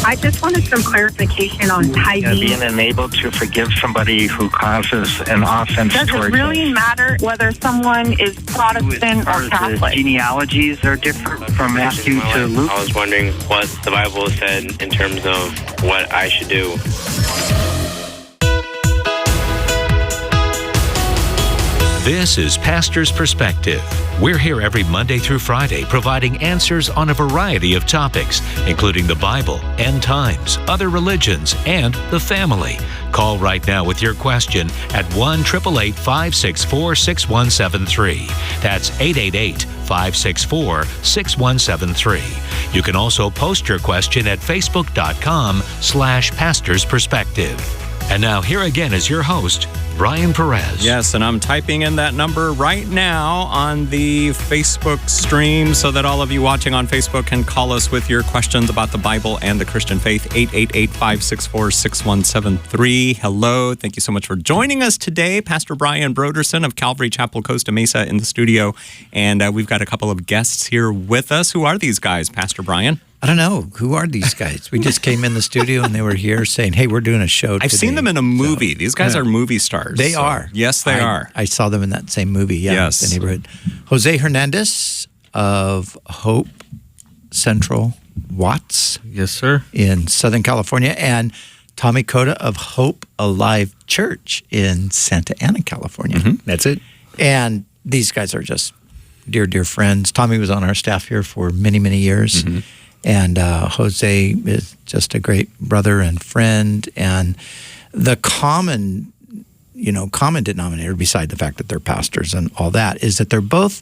I just wanted some clarification on tithing. Being unable to forgive somebody who causes an offense Does towards it really matter whether someone is Protestant or Catholic? The genealogies are different from Matthew to Luke. I was wondering what the Bible said in terms of what I should do. This is Pastor's Perspective. We're here every Monday through Friday providing answers on a variety of topics, including the Bible, end times, other religions, and the family. Call right now with your question at 1-888-564-6173. That's 888-564-6173. You can also post your question at facebook.com/Pastor's Perspective. And now here again is your host, Brian Perez. Yes, and I'm typing in that number right now on the Facebook stream so that all of you watching on Facebook can call us with your questions about the Bible and the Christian faith. 888-564-6173. Hello. Thank you so much for joining us today. Pastor Brian Brodersen of Calvary Chapel, Costa Mesa in the studio. And we've got a couple of guests here with us. Who are these guys, Pastor Brian? I don't know. Who are these guys? We just came in the studio and they were here saying, hey, we're doing a show today. I've seen them in a movie. These guys are movie stars. They are. Yes, they are. I saw them in that same movie, yes. The Neighborhood. Jose Hernandez of Hope Central Watts. Yes, sir. In Southern California. And Tommy Cota of Hope Alive Church in Santa Ana, California. Mm-hmm. That's it. And these guys are just dear, dear friends. Tommy was on our staff here for many, many years. Mm-hmm. And Jose is just a great brother and friend. And the common denominator, beside the fact that they're pastors and all that, is that they're both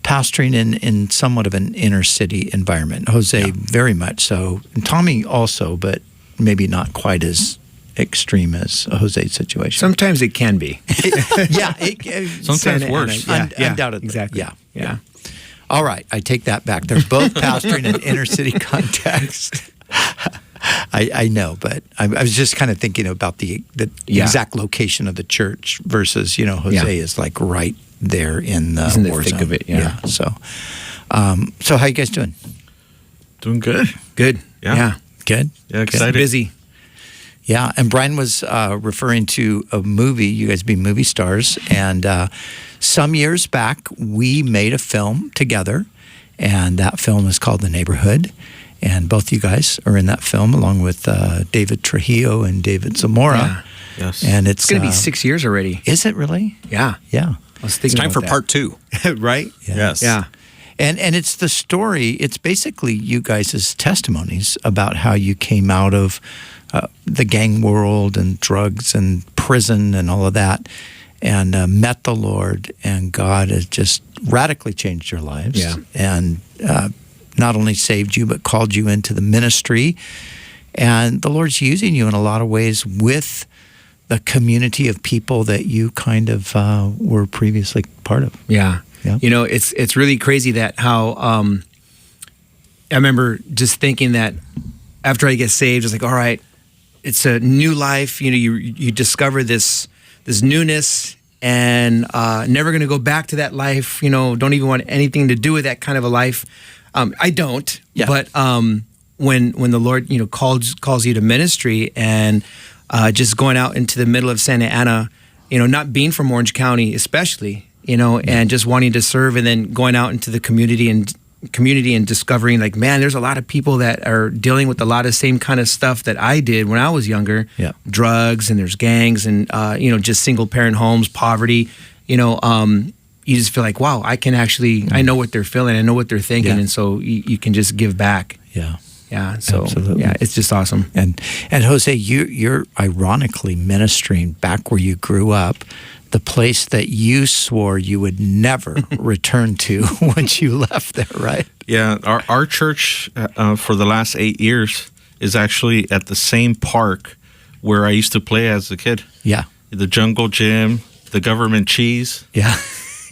pastoring in somewhat of an inner city environment. Jose, very much so. And Tommy also, but maybe not quite as extreme as Jose's situation. Sometimes it can be. Sometimes worse. Undoubtedly. Exactly. Yeah. All right, I take that back. They're both pastoring in inner city context. I know, but I was just kind of thinking about the exact location of the church versus, Jose is like right there in the war thick zone. of it. Yeah. So how you guys doing? Doing good. Good. Yeah. Good. Yeah, excited. Busy. Yeah, and Brian was referring to a movie, you guys being movie stars, and some years back we made a film together, and that film is called The Neighborhood, and both you guys are in that film along with David Trujillo and David Zamora. Yeah. Yes. And it's going to be 6 years already. Is it really? Yeah. Yeah. I was thinking it's time for part 2. Right? Yeah. Yes. Yeah. And it's the story, it's basically you guys' testimonies about how you came out of the gang world and drugs and prison and all of that, and met the Lord, and God has just radically changed your lives. Yeah. And not only saved you, but called you into the ministry. And the Lord's using you in a lot of ways with the community of people that you kind of were previously part of. Yeah. Yeah. It's really crazy that how I remember just thinking that after I get saved, it's like, all right, it's a new life. You discover this newness, and never going to go back to that life. Don't even want anything to do with that kind of a life. I don't. Yeah. But when the Lord calls you to ministry, and just going out into the middle of Santa Ana, not being from Orange County, especially. And just wanting to serve, and then going out into the community and discovering, like, man, there's a lot of people that are dealing with a lot of same kind of stuff that I did when I was younger. Yeah. Drugs, and there's gangs, and just single parent homes, poverty. You just feel like, wow, I can actually, I know what they're feeling, I know what they're thinking, and so you can just give back. Yeah. Yeah. So absolutely. Yeah, it's just awesome. And Jose, you're ironically ministering back where you grew up, the place that you swore you would never return to once you left there, right? Yeah, our church for the last 8 years is actually at the same park where I used to play as a kid. Yeah. The jungle gym, the government cheese. Yeah.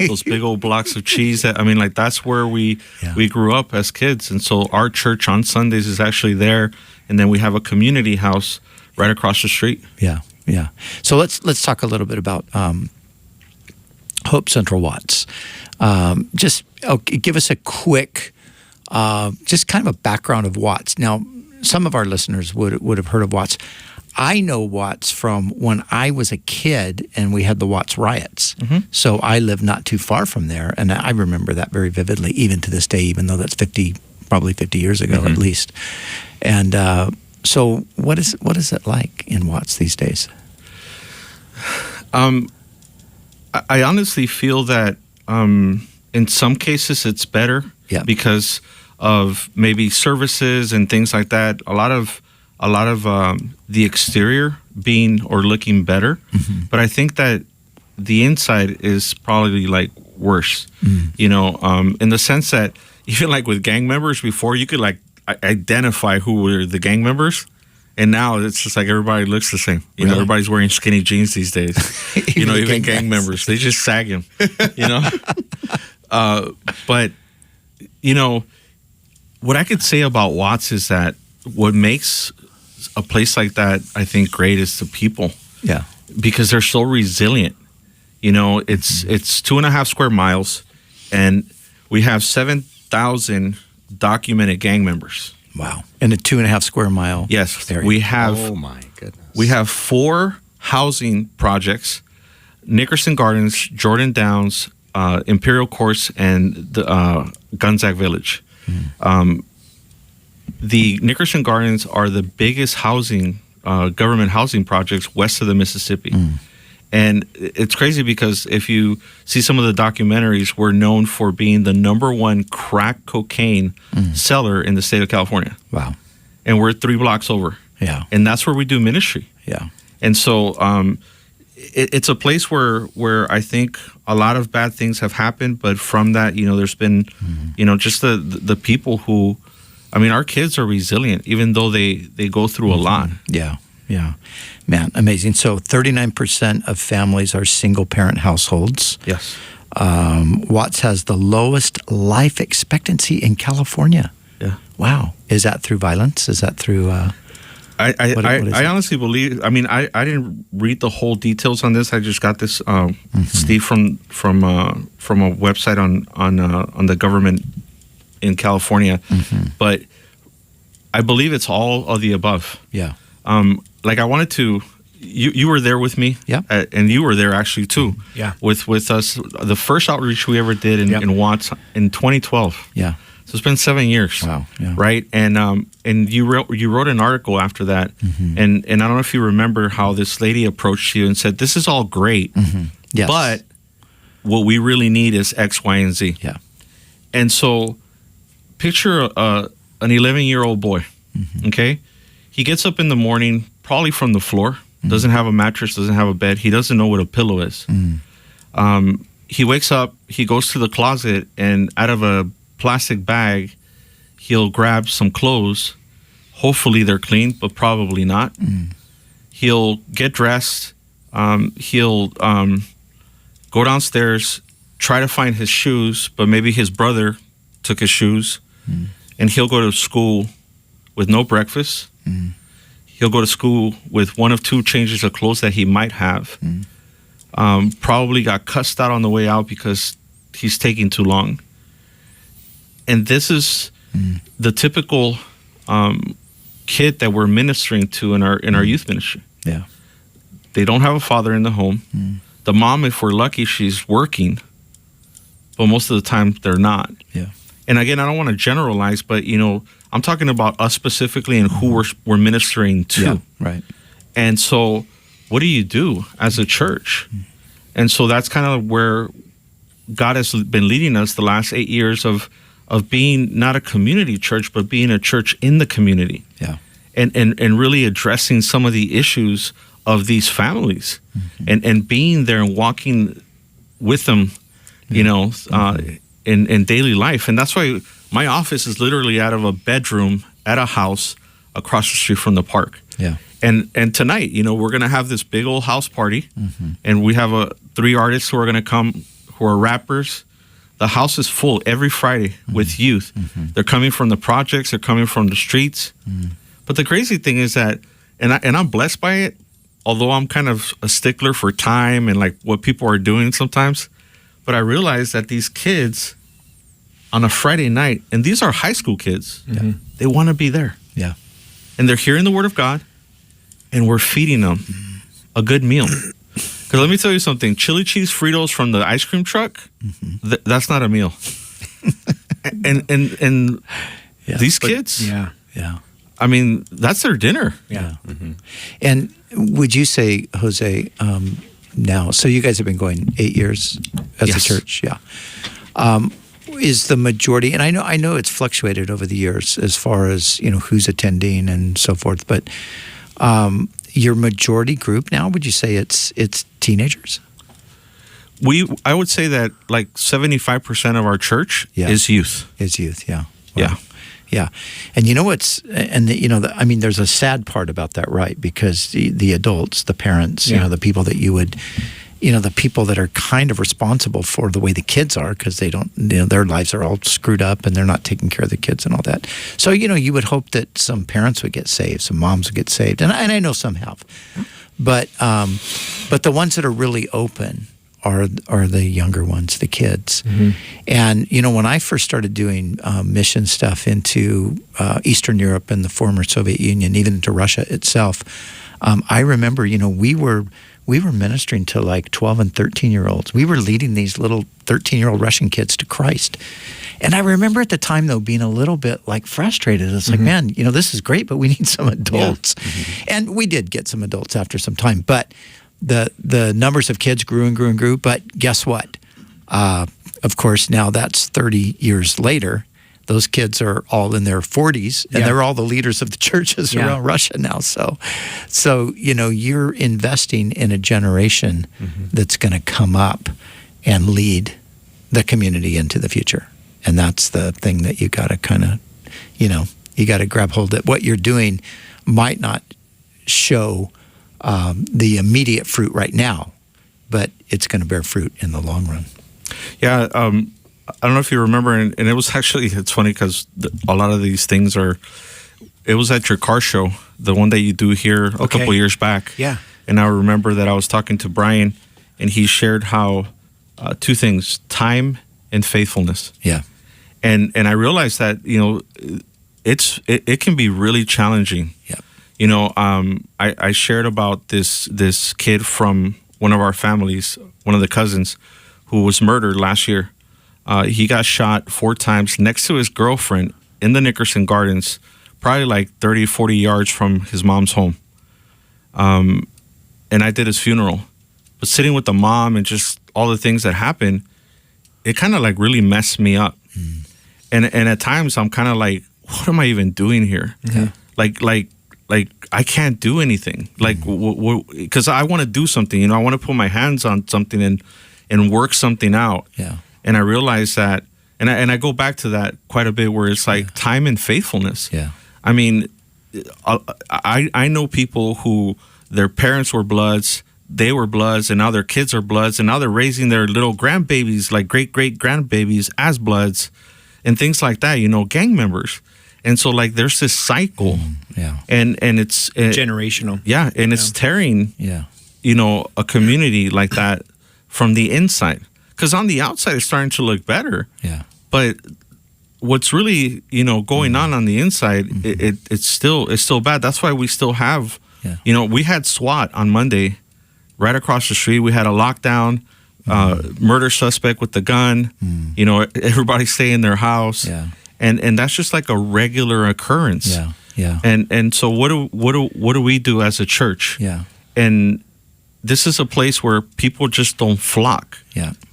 Those big old blocks of cheese. That's where we grew up as kids. And so our church on Sundays is actually there. And then we have a community house right across the street. Yeah. Yeah. So let's talk a little bit about Hope Central Watts. Give us a quick, just kind of a background of Watts. Now, some of our listeners would have heard of Watts. I know Watts from when I was a kid and we had the Watts riots. So I live not too far from there, and I remember that very vividly, even to this day, even though that's probably 50 years ago at least. And so what is it like in Watts these days? I honestly feel that in some cases it's better because of maybe services and things like that. A lot of the exterior being or looking better, but I think that the inside is probably like worse. You know, in the sense that even like with gang members, before you could like identify who were the gang members. And now it's just like everybody looks the same. You know, everybody's wearing skinny jeans these days. You know, even gang members, they just sag them. You know, but you know, what I could say about Watts is that what makes a place like that, I think, great is the people. Yeah, because they're so resilient. You know, it's 2.5 square miles, and we have 7,000 documented gang members. Wow. In a 2.5 square mile. Yes. area. We have. Oh my goodness. We have 4 housing projects: Nickerson Gardens, Jordan Downs, Imperial Course, and the Gunsack Village. The Nickerson Gardens are the biggest housing, government housing projects west of the Mississippi. And it's crazy because if you see some of the documentaries, we're known for being the #1 crack cocaine seller in the state of California. Wow. And we're 3 blocks over. Yeah. And that's where we do ministry. Yeah. And so it's a place where I think a lot of bad things have happened, but from that, you know, there's been, you know, just the people who, I mean, our kids are resilient, even though they go through a lot. Yeah. Yeah. Man, amazing. So 39% of families are single-parent households. Yes. Watts has the lowest life expectancy in California. Yeah. Wow. Is that through violence? Is that through... I honestly believe, I mean, I didn't read the whole details on this. I just got this, Steve, from a website on the government in California. But I believe it's all of the above. Yeah. Like I wanted to, you were there with me, and you were there actually too, with us. The first outreach we ever did in Watts in 2012. Yeah, so it's been 7 years. Wow, yeah. Right? And you wrote an article after that, and I don't know if you remember how this lady approached you and said, "This is all great, yes, but what we really need is X, Y, and Z." Yeah, and so picture an 11-year-old boy, okay. He gets up in the morning, probably from the floor, doesn't have a mattress, doesn't have a bed. He doesn't know what a pillow is. He wakes up, he goes to the closet, and out of a plastic bag, he'll grab some clothes. Hopefully they're clean, but probably not. He'll get dressed. He'll go downstairs, try to find his shoes, but maybe his brother took his shoes. And he'll go to school with no breakfast. He'll go to school with 1 of 2 changes of clothes that he might have. Probably got cussed out on the way out because he's taking too long. And this is the typical kid that we're ministering to in our youth ministry. Yeah, they don't have a father in the home. The mom, if we're lucky, she's working, but most of the time they're not. Yeah. And again, I don't want to generalize, but you know, I'm talking about us specifically and who we're ministering to. Yeah, right. And so what do you do as a church? And so that's kind of where God has been leading us the last 8 years of being not a community church, but being a church in the community. Yeah. And really addressing some of the issues of these families and being there and walking with them, you know, in daily life. And that's why my office is literally out of a bedroom at a house across the street from the park. Yeah. And tonight, you know, we're going to have this big old house party, and we have 3 artists who are going to come who are rappers. The house is full every Friday with youth. They're coming from the projects, they're coming from the streets. But the crazy thing is that, and I'm blessed by it, although I'm kind of a stickler for time and like what people are doing sometimes. But I realize that these kids on a Friday night, and these are high school kids, they want to be there. Yeah. and they're hearing the word of God, and we're feeding them a good meal. Because let me tell you something, chili cheese Fritos from the ice cream truck, that's not a meal. and these kids, yeah. I mean, that's their dinner. Yeah. And would you say, Jose, now, so you guys have been going 8 years as a church, is the majority, and I know it's fluctuated over the years as far as, who's attending and so forth, but your majority group now, would you say it's teenagers? I would say that like 75% of our church is youth. Is youth, yeah. Wow. Yeah. And there's a sad part about that, right? Because the adults, the parents, the people that you would, the people that are kind of responsible for the way the kids are, because they don't, their lives are all screwed up and they're not taking care of the kids and all that. So, you would hope that some parents would get saved, some moms would get saved. And I know some have. But the ones that are really open are the younger ones, the kids. And, when I first started doing mission stuff into Eastern Europe and the former Soviet Union, even into Russia itself, I remember, we were ministering to like 12 and 13-year-olds. We were leading these little 13-year-old Russian kids to Christ. And I remember at the time, though, being a little bit like frustrated. It's like, man, this is great, but we need some adults. And we did get some adults after some time, but the numbers of kids grew and grew and grew. But guess what? Of course, now that's 30 years later. Those kids are all in their 40s, and they're all the leaders of the churches around Russia now. So you're investing in a generation that's going to come up and lead the community into the future. And that's the thing that you got to kind of, you got to grab hold of. What you're doing might not show the immediate fruit right now, but it's going to bear fruit in the long run. Yeah, I don't know if you remember, and it was actually, it's funny because a lot of these things it was at your car show, the one that you do here a couple years back. Yeah. And I remember that I was talking to Brian, and he shared how two things, time and faithfulness. Yeah. And I realized that, it can be really challenging. Yeah. I shared about this kid from one of our families, one of the cousins, who was murdered last year. He got shot 4 times next to his girlfriend in the Nickerson Gardens, probably like 30, 40 yards from his mom's home. And I did his funeral. But sitting with the mom and just all the things that happened, it kind of like really messed me up. And at times I'm kind of like, what am I even doing here? Yeah. Like I can't do anything. Like, because I want to do something, I want to put my hands on something and work something out. Yeah. And I realized that, and I go back to that quite a bit, where it's like time and faithfulness. Yeah. I mean, I know people who their parents were Bloods, they were Bloods, and now their kids are Bloods, and now they're raising their little grandbabies, like great grandbabies, as Bloods, and things like that. Gang members, and so like there's this cycle. Yeah. And it's generational. Yeah, and it's tearing. Yeah. A community like that from the inside. Because on the outside, it's starting to look better. Yeah. But what's really, going on the inside, it's still bad. That's why we still have, we had SWAT on Monday right across the street. We had a lockdown, murder suspect with the gun. Everybody stay in their house. Yeah. And that's just like a regular occurrence. Yeah. Yeah. And so what do we do as a church? Yeah. And this is a place where people just don't flock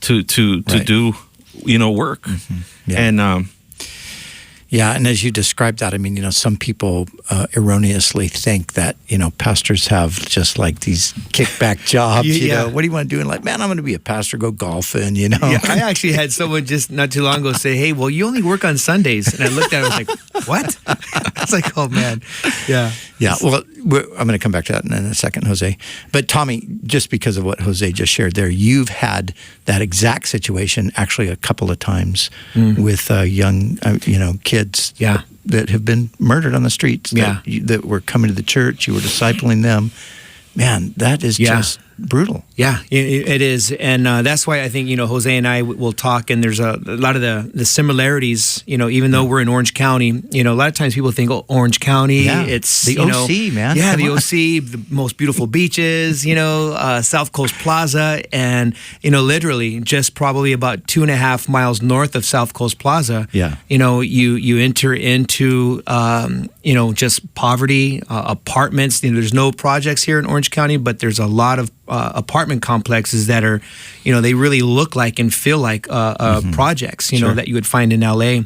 to do, work. Yeah. And and as you described that, I mean, some people erroneously think that, pastors have just like these kickback jobs, what do you want to do? And like, man, I'm going to be a pastor, go golfing, Yeah, I actually had someone just not too long ago say, hey, well, you only work on Sundays. And I looked at it, I was like, what? I was like, oh, man. Yeah. Yeah, well, I'm going to come back to that in a second, Jose. But Tommy, just because of what Jose just shared there, you've had that exact situation actually a couple of times with young, kids that have been murdered on the streets that were coming to the church. You were discipling them. Man, that is just brutal. Yeah, it is, and that's why I think Jose and I will talk, and there's a lot of the similarities. Even though we're in Orange County, a lot of times people think, oh, Orange County, it's the OC, man. Yeah, Come the on. OC, the most beautiful beaches, South Coast Plaza, and literally just probably about 2.5 miles north of South Coast Plaza. Yeah. You enter into just poverty, apartments. There's no projects here in Orange County, but there's a lot of apartment complexes that are, they really look like and feel like projects, that you would find in LA.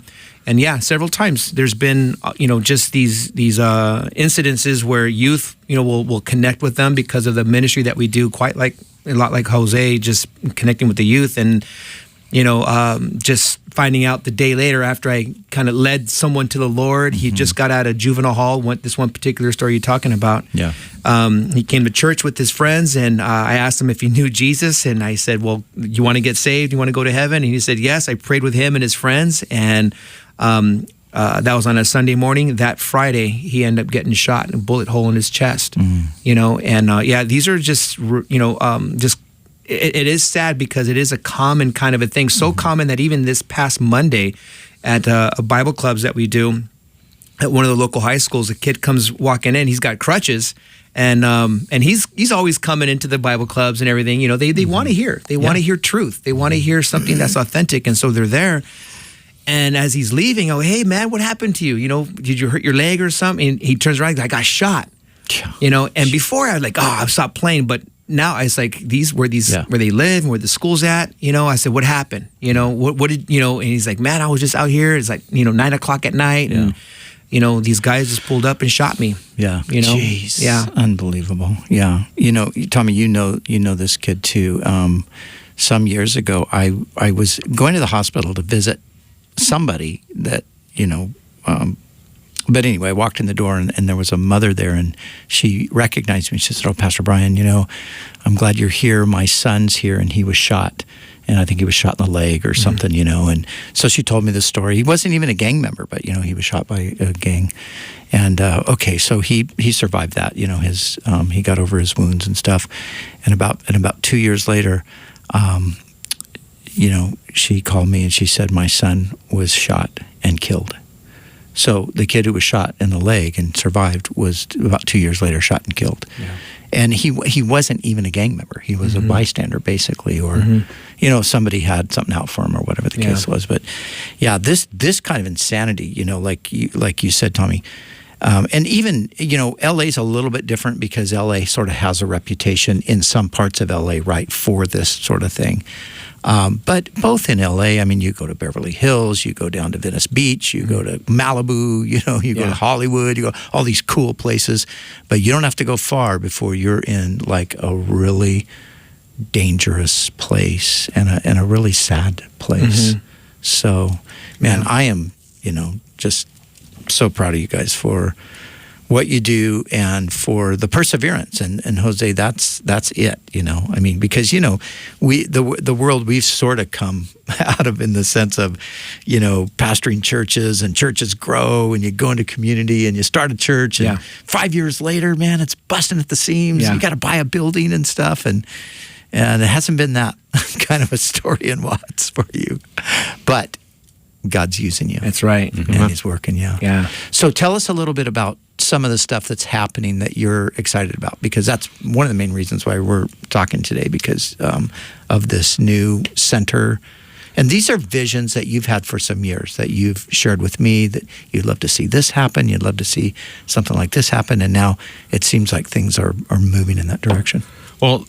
And yeah, several times there's been, just these incidences where youth, will connect with them because of the ministry that we do, quite like a lot like Jose, just connecting with the youth and, just finding out the day later after I kind of led someone to the Lord. He just got out of juvenile hall. This one particular story you're talking about. Yeah. He came to church with his friends, and I asked him if he knew Jesus, and I said, "Well, you want to get saved? You want to go to heaven?" And he said, "Yes." I prayed with him and his friends, and that was on a Sunday morning. That Friday, he ended up getting shot in a bullet hole in his chest. These are just just. It is sad because it is a common kind of a thing, so common that even this past Monday at Bible clubs that we do at one of the local high schools, a kid comes walking in, he's got crutches, and he's always coming into the Bible clubs and everything. They want to hear. They want to hear truth. They want to hear something that's authentic, and so they're there. And as he's leaving, oh, hey, man, what happened to you? Did you hurt your leg or something? And he turns around, I got shot. And before I was like, oh, I've stopped playing, but now it's like where they live and where the school's at. I said, what happened? What did And he's like, man, I was just out here. It's like 9:00 at night, and these guys just pulled up and shot me. Yeah, Jeez. Yeah, unbelievable. Yeah, Tommy, you know this kid too. Some years ago, I was going to the hospital to visit somebody that But anyway, I walked in the door and there was a mother there, and she recognized me. She said, "Oh, Pastor Brian, I'm glad you're here. My son's here, and he was shot. And I think he was shot in the leg or something, And so she told me the story. He wasn't even a gang member, but, he was shot by a gang. And, so he survived that. He got over his wounds and stuff. And about 2 years later, she called me and she said, my son was shot and killed. So the kid who was shot in the leg and survived was about 2 years later shot and killed. Yeah. And he wasn't even a gang member. He was a bystander, basically, or somebody had something out for him or whatever the case was. But yeah, this kind of insanity, like you said, Tommy. And even, LA's a little bit different because LA sort of has a reputation in some parts of LA, right, for this sort of thing. But both in LA, you go to Beverly Hills, you go down to Venice Beach, you go to Malibu, you go to Hollywood, you go all these cool places, but you don't have to go far before you're in like a really dangerous place and a really sad place. So, man, I am, just so proud of you guys for what you do and for the perseverance. And Jose, that's it, because, the world we've sort of come out of in the sense of, pastoring churches and churches grow and you go into community and you start a church and 5 years later, man, it's busting at the seams. You got to buy a building and stuff. And it hasn't been that kind of a story in Watts for you, but God's using you. That's right. And he's working, Yeah. So tell us a little bit about some of the stuff that's happening that you're excited about, because that's one of the main reasons why we're talking today, because of this new center. And these are visions that you've had for some years that you've shared with me, that you'd love to see this happen, you'd love to see something like this happen, and now it seems like things are moving in that direction. Well,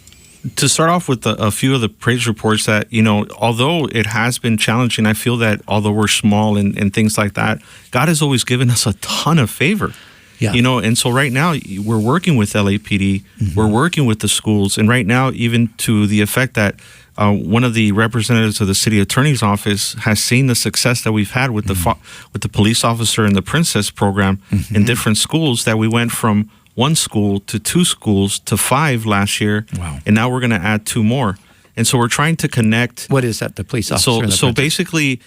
to start off with a few of the praise reports that, although it has been challenging, I feel that although we're small and things like that, God has always given us a ton of favor. Yeah. And so right now we're working with LAPD, we're working with the schools, and right now even to the effect that one of the representatives of the city attorney's office has seen the success that we've had with the police officer and the Princess program in different schools, that we went from 1 school to 2 schools to 5 last year. Wow. And now we're going to add 2 more. And so we're trying to connect. What is that, the police officer? So basically,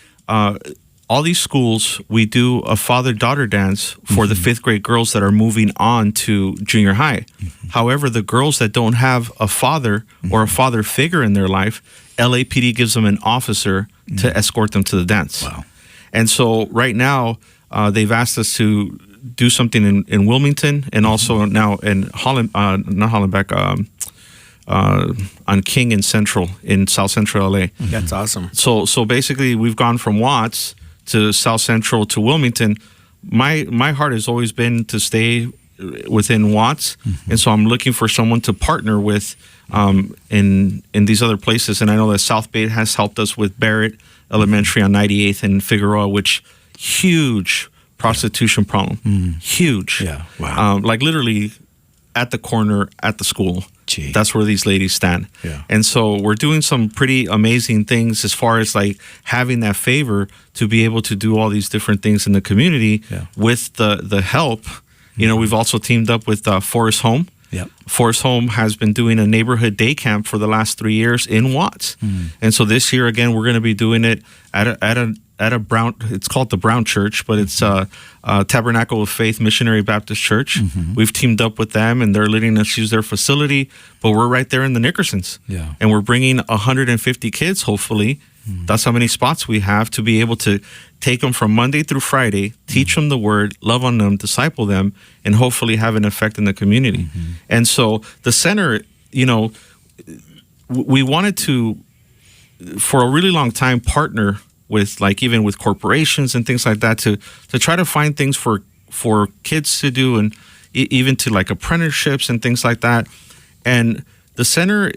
all these schools, we do a father-daughter dance for the 5th grade girls that are moving on to junior high. However, the girls that don't have a father or a father figure in their life, LAPD gives them an officer to escort them to the dance. Wow. And so right now, they've asked us to do something in Wilmington and also now in not Hollenbeck, on King and Central in South Central LA. That's awesome. So basically, we've gone from Watts to South Central to Wilmington. My heart has always been to stay within Watts, and so I'm looking for someone to partner with in these other places. And I know that South Bay has helped us with Barrett Elementary on 98th and Figueroa, which huge prostitution problem, huge. Yeah, wow. Like literally at the corner at the school. Gee. That's where these ladies stand. Yeah. And so we're doing some pretty amazing things as far as like having that favor to be able to do all these different things in the community with the help. You know, we've also teamed up with Forest Home. Yep. Forest Home has been doing a neighborhood day camp for the last 3 years in Watts. And so this year, again, we're going to be doing it at a Brown, it's called the Brown Church, but it's Tabernacle of Faith Missionary Baptist Church. We've teamed up with them, and they're letting us use their facility, but we're right there in the Nickersons. Yeah. And we're bringing 150 kids, hopefully. That's how many spots we have to be able to take them from Monday through Friday, teach them the word, love on them, disciple them, and hopefully have an effect in the community. And so the center, you know, we wanted to, for a really long time, partner with like even with corporations and things like that to try to find things for kids to do and even to like apprenticeships and things like that. And the center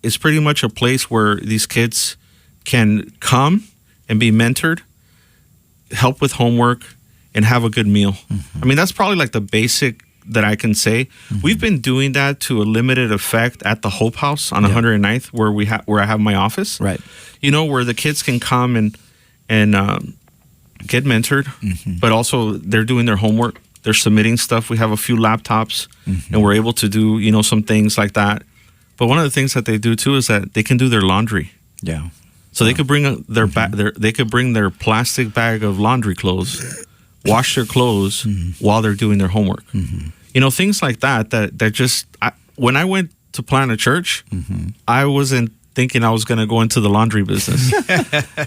is pretty much a place where these kids can come and be mentored, help with homework, and have a good meal. I mean, that's probably like the basic that I can say. We've been doing that to a limited effect at the Hope House on 109th where I have my office. Right. You know, where the kids can come and get mentored, but also they're doing their homework. They're submitting stuff. We have a few laptops, and we're able to do, you know, some things like that. But one of the things that they do too is that they can do their laundry. Yeah. So they could bring they could bring their plastic bag of laundry clothes, wash their clothes while they're doing their homework. You know, things like that just when I went to plant a church, I wasn't thinking I was going to go into the laundry business.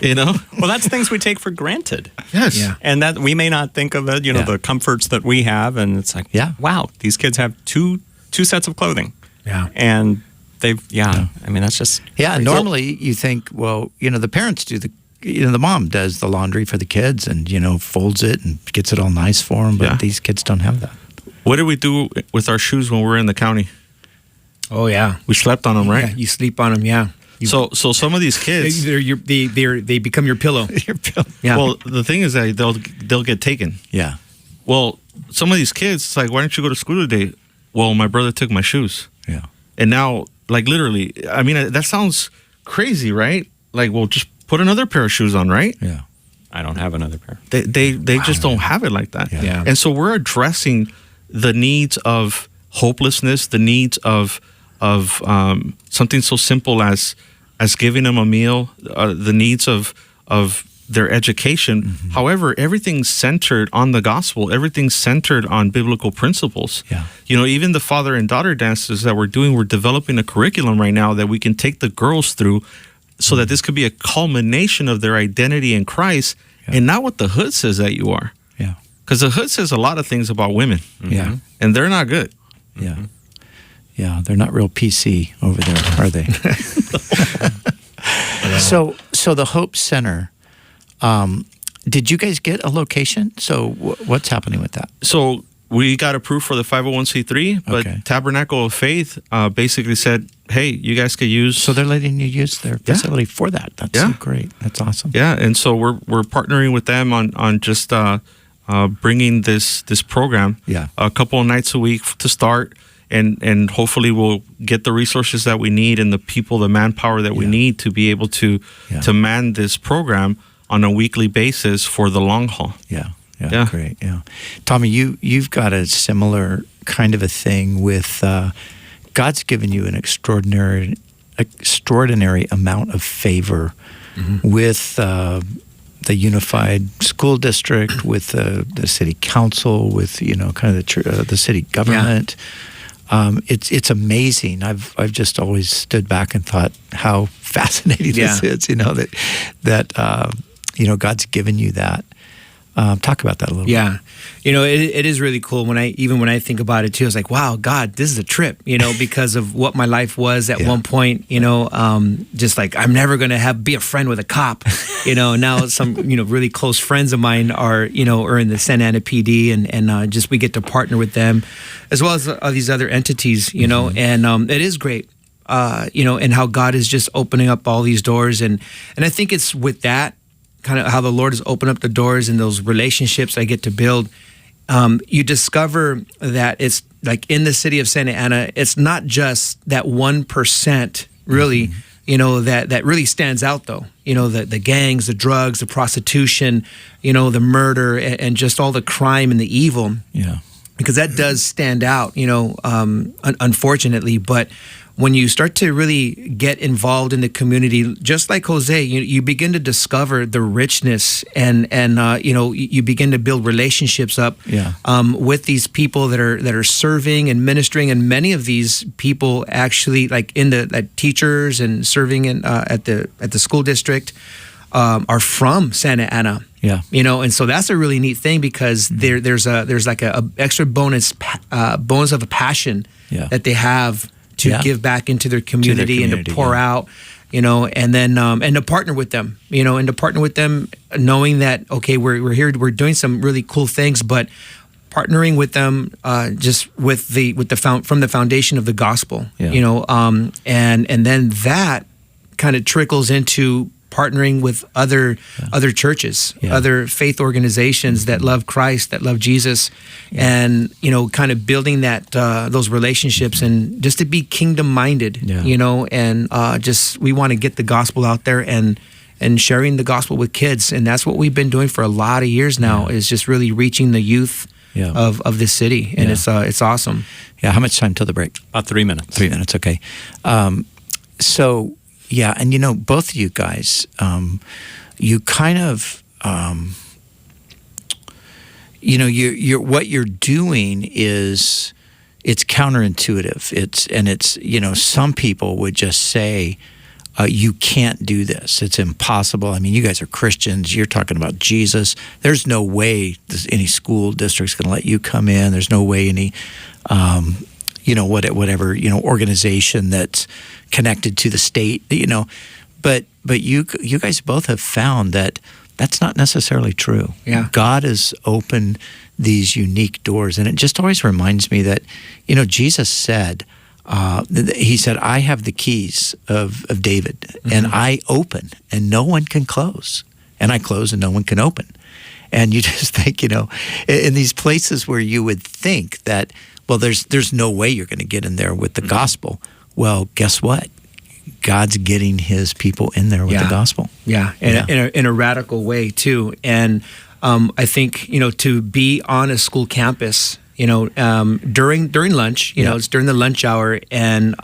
You know? Well, that's things we take for granted. Yes. Yeah. And that we may not think of it, you know, the comforts that we have. And it's like, wow, these kids have two sets of clothing. Yeah. And they've, I mean, that's just. Yeah. Normally you think, well, you know, the parents do the mom does the laundry for the kids and, you know, folds it and gets it all nice for them. But these kids don't have that. What did we do with our shoes when we were in the county? Oh yeah, We slept on them, right? yeah. You sleep on them, yeah. So some of these kids, They become your pillow. Your pill. Yeah. well, the thing is that they'll get taken. Yeah. Well, some of these kids, it's like, why didn't you go to school today? Well, my brother took my shoes. Yeah. And now, like literally, I mean, that sounds crazy, right? Like, well, just put another pair of shoes on, right? Yeah. I don't have another pair. They just don't have it like that. Yeah. And so we're addressing the needs of hopelessness, the needs of something so simple as giving them a meal, the needs of their education. However, everything's centered on the gospel. Everything's centered on biblical principles. Yeah. You know, even the father and daughter dances that we're doing, we're developing a curriculum right now that we can take the girls through so that this could be a culmination of their identity in Christ and not what the hood says that you are. Yeah. Because the hood says a lot of things about women. Yeah. And they're not good. Yeah. Yeah. They're not real PC over there, are they? So the Hope Center, did you guys get a location? So what's happening with that? So we got approved for the 501c3, but Okay. Tabernacle of Faith basically said, hey, you guys could use... So they're letting you use their facility for that. That's so great. That's awesome. Yeah, and so we're partnering with them on just bringing this program a couple of nights a week to start, and hopefully we'll get the resources that we need and the people, the manpower that we need to be able to man this program on a weekly basis for the long haul. Yeah, great. Yeah, Tommy, you've got a similar kind of a thing with God's given you an extraordinary amount of favor with the unified school district, with the city council, with kind of the city government. It's amazing. I've just always stood back and thought how fascinating this is. That God's given you that. Talk about that a little bit. Yeah. It is really cool when I think about it too. I was like, wow, God, this is a trip, because of what my life was at one point, just like, I'm never going to be a friend with a cop, now some, really close friends of mine are in the Santa Ana PD and just, we get to partner with them as well as these other entities, and it is great, and how God is just opening up all these doors. And I think it's with that, kind of how the Lord has opened up the doors and those relationships I get to build. You discover that it's like in the city of Santa Ana, it's not just that 1% really, that really stands out though. The gangs, the drugs, the prostitution, the murder, and just all the crime and the evil. Yeah. Because that does stand out, unfortunately. But when you start to really get involved in the community, just like Jose, you begin to discover the richness and you begin to build relationships up with these people that are serving and ministering, and many of these people actually, like in the teachers and serving in at the school district, are from Santa Ana. Yeah. And so that's a really neat thing, because there's like a extra bonus of a passion that they have to give back into their community, and to pour out, and then and to partner with them, knowing that, okay, we're here, we're doing some really cool things, but partnering with them just from the foundation of the gospel, and then that kind of trickles into partnering with other churches, other faith organizations that love Christ, that love Jesus, and kind of building that those relationships, and just to be kingdom minded, and just we want to get the gospel out there and sharing the gospel with kids, and that's what we've been doing for a lot of years now, is just really reaching the youth of this city, and it's awesome. Yeah. How much time till the break? About 3 minutes. 3 minutes. Okay. So. Yeah, and both of you guys, you kind of, you're what you're doing is, it's counterintuitive. It's some people would just say, you can't do this. It's impossible. I mean, you guys are Christians. You're talking about Jesus. There's no way any school district's going to let you come in. There's no way any, whatever, organization that's connected to the state, but you guys both have found that that's not necessarily true. Yeah. God has opened these unique doors, and it just always reminds me that, Jesus said, he said, I have the keys of David, and I open and no one can close, and I close and no one can open. And you just think, in these places where you would think that, well, there's no way you're going to get in there with the gospel. Well, guess what? God's getting his people in there with the gospel. Yeah, in a radical way too. And I think, to be on a school campus, during lunch, it's during the lunch hour, and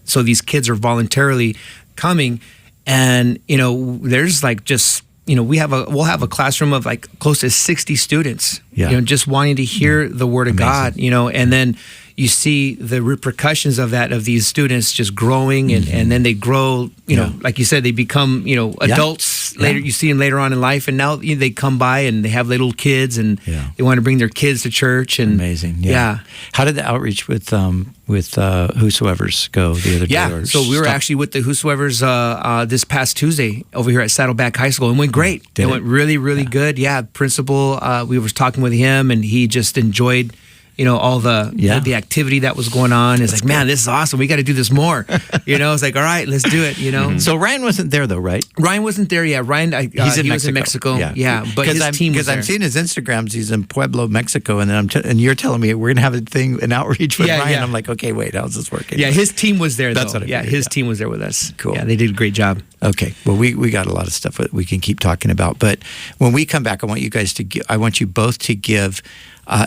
so these kids are voluntarily coming, and there's like just we'll have a classroom of like close to 60 students, just wanting to hear the word of God, and then you see the repercussions of that, of these students just growing, and then they grow, like you said, they become, adults later. You see them later on in life, and now they come by and they have little kids, and they want to bring their kids to church. And amazing. Yeah. How did the outreach with Whosoever's go the other day? Yeah, so we were actually with the Whosoever's this past Tuesday over here at Saddleback High School, and went great. It went really, really good. Yeah, principal, we were talking with him, and he just enjoyed all the activity that was going on. It's like, man, this is awesome. We got to do this more. It's like, all right, let's do it. So Ryan wasn't there though, right? Ryan wasn't there. Yeah, Ryan, he was in Mexico. Yeah, but his team was there. Because I'm seeing his Instagrams. He's in Pueblo, Mexico, and then and you're telling me we're gonna have an outreach with Ryan. Yeah. I'm like, okay, wait, how's this working? Yeah, his team was there. That's what I figured, his team was there with us. Cool. Yeah, they did a great job. Okay, well, we got a lot of stuff that we can keep talking about, but when we come back, I want you both to give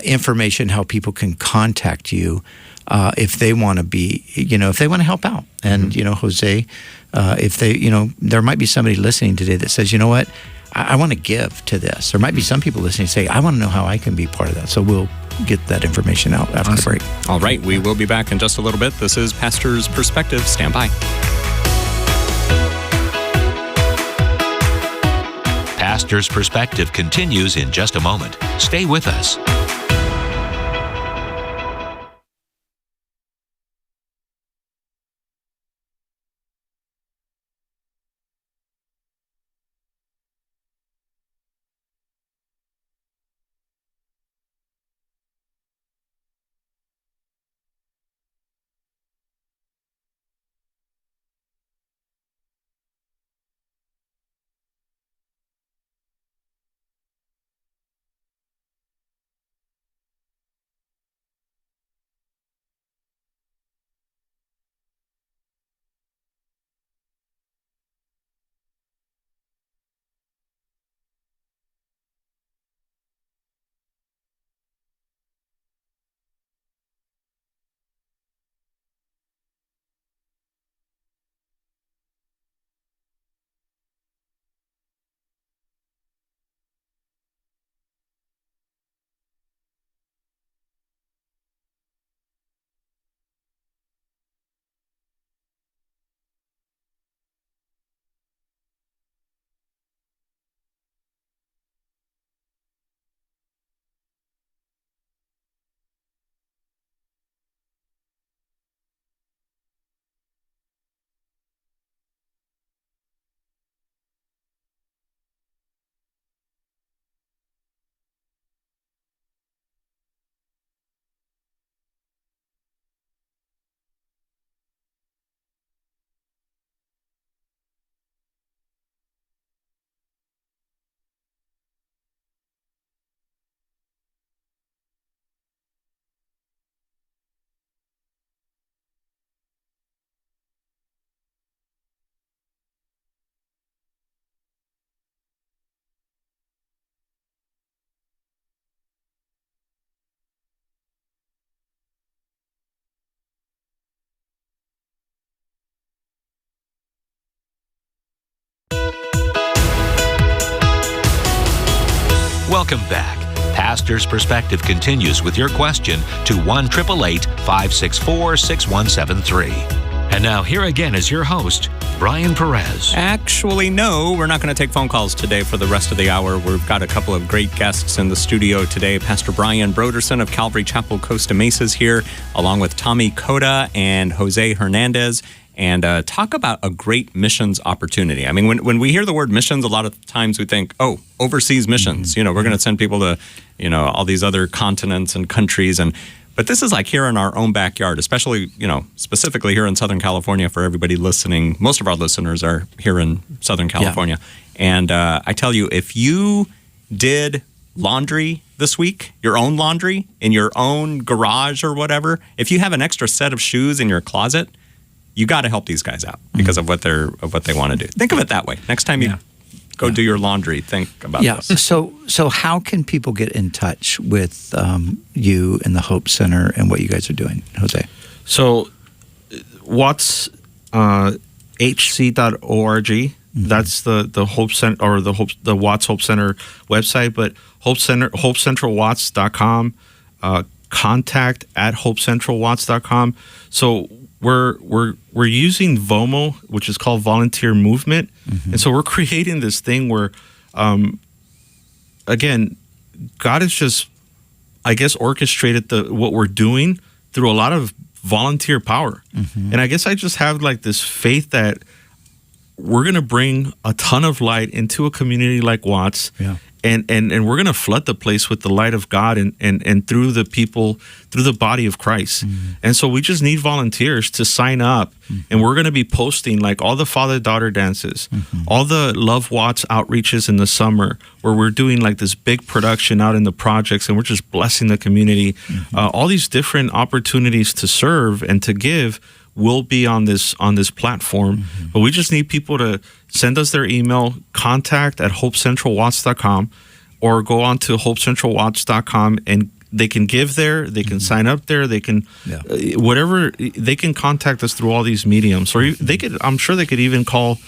information how people can contact you if they want to be, if they want to help out. And Jose, if they, there might be somebody listening today that says, you know what, I want to give to this. There might be some people listening say, I want to know how I can be part of that. So we'll get that information out after the break. All right, we will be back in just a little bit. This is Pastor's Perspective. Stand by. Pastor's Perspective continues in just a moment. Stay with us. Welcome back. Pastor's Perspective continues with your question to 1-888-564-6173. And now here again is your host, Brian Perez. Actually, no, we're not going to take phone calls today for the rest of the hour. We've got a couple of great guests in the studio today. Pastor Brian Brodersen of Calvary Chapel, Costa Mesa is here, along with Tommy Cota and Jose Hernandez, and talk about a great missions opportunity. I mean, when we hear the word missions, a lot of times we think, oh, overseas missions. Mm-hmm. You know, we're going to send people to, you know, all these other continents and countries. But this is like here in our own backyard, especially, you know, specifically here in Southern California for everybody listening. Most of our listeners are here in Southern California. Yeah. And I tell you, if you did laundry this week, your own laundry in your own garage or whatever, if you have an extra set of shoes in your closet, you got to help these guys out because of what they want to do. Think of it that way. Next time you go do your laundry, think about this. So how can people get in touch with you and the Hope Center and what you guys are doing, Jose? So Watts hc.org. Mm-hmm. That's the Hope Center or the Watts Hope Center website, but hopecentralwatts.com, contact at hopecentralwatts.com. So we're using VOMO, which is called Volunteer Movement, and so we're creating this thing where, again, God has just, I guess, orchestrated what we're doing through a lot of volunteer power, and I guess I just have like this faith that we're going to bring a ton of light into a community like Watts. Yeah. And we're going to flood the place with the light of God and through the people, through the body of Christ. And so we just need volunteers to sign up. And we're going to be posting like all the father-daughter dances, all the Love Watts outreaches in the summer where we're doing like this big production out in the projects and we're just blessing the community. All these different opportunities to serve and to give will be on this platform, but we just need people to send us their email, contact at hopecentralwatts.com, or go on to hopecentralwatts.com and they can give there, they can sign up there, they can whatever, they can contact us through all these mediums, or they could, I'm sure they could even call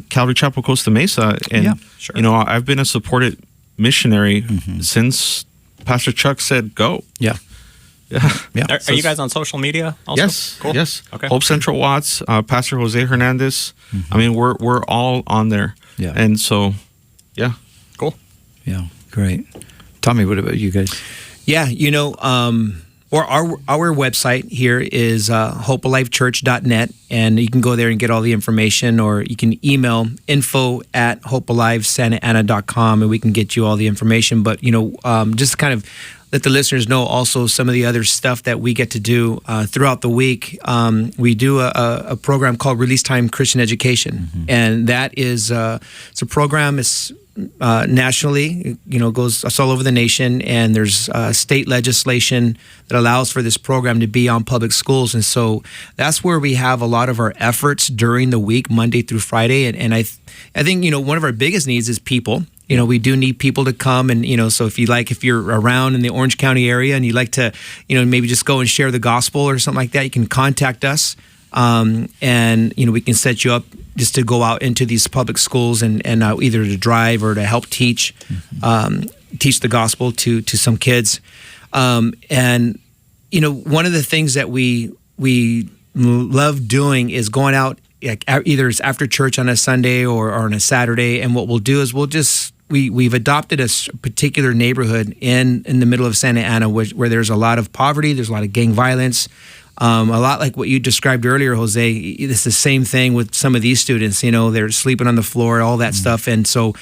Calvary Chapel Costa Mesa, and Yeah, sure. you know, I've been a supported missionary since Pastor Chuck said go. Yeah. Yeah. Yeah. Are you guys on social media also? Yes. Cool. Yes. Okay. Hope Central Watts, Pastor Jose Hernandez. I mean, we're all on there. Yeah. And so, yeah. Cool. Yeah. Great. Tommy, what about you guys? Yeah, you know, or our website here is hopealivechurch.net, and you can go there and get all the information, or you can email info@hopealivesantana.com, and we can get you all the information. But, you know, just kind of let the listeners know also some of the other stuff that we get to do throughout the week. We do a program called Release Time Christian Education, and that is it's a program. It's nationally, you know, goes all over the nation, and there's state legislation that allows for this program to be on public schools, and so that's where we have a lot of our efforts during the week, Monday through Friday, and I think, you know, one of our biggest needs is people. You know, we do need people to come, and, you know, so if you're around in the Orange County area and you'd like to, you know, maybe just go and share the gospel or something like that, you can contact us, and, you know, we can set you up just to go out into these public schools and either to drive or to help teach the gospel to some kids. And, you know, one of the things that we love doing is going out, like, either it's after church on a Sunday or on a Saturday, and what we'll do is we've adopted a particular neighborhood in the middle of Santa Ana where there's a lot of poverty, there's a lot of gang violence, a lot like what you described earlier, Jose. It's the same thing with some of these students. You know, they're sleeping on the floor, all that stuff. And so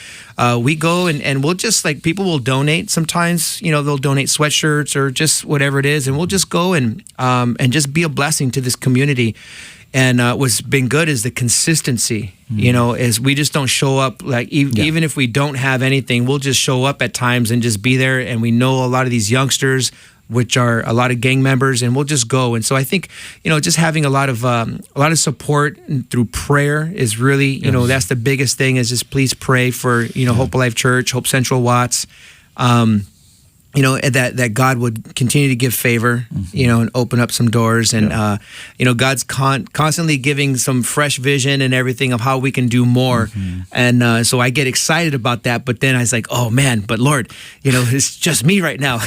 we go and we'll just, like, people will donate. Sometimes, you know, they'll donate sweatshirts or just whatever it is, and we'll just go and just be a blessing to this community. And what's been good is the consistency, you know, is we just don't show up, like, even if we don't have anything, we'll just show up at times and just be there. And we know a lot of these youngsters, which are a lot of gang members, and we'll just go. And so I think, you know, just having a lot of support through prayer is really, you know, that's the biggest thing, is just please pray for, you know, Hope Alive Church, Hope Central Watts, you know, that God would continue to give favor, you know, and open up some doors. And, you know, God's constantly giving some fresh vision and everything of how we can do more. And so I get excited about that. But then I was like, oh, man, but Lord, you know, it's just me right now,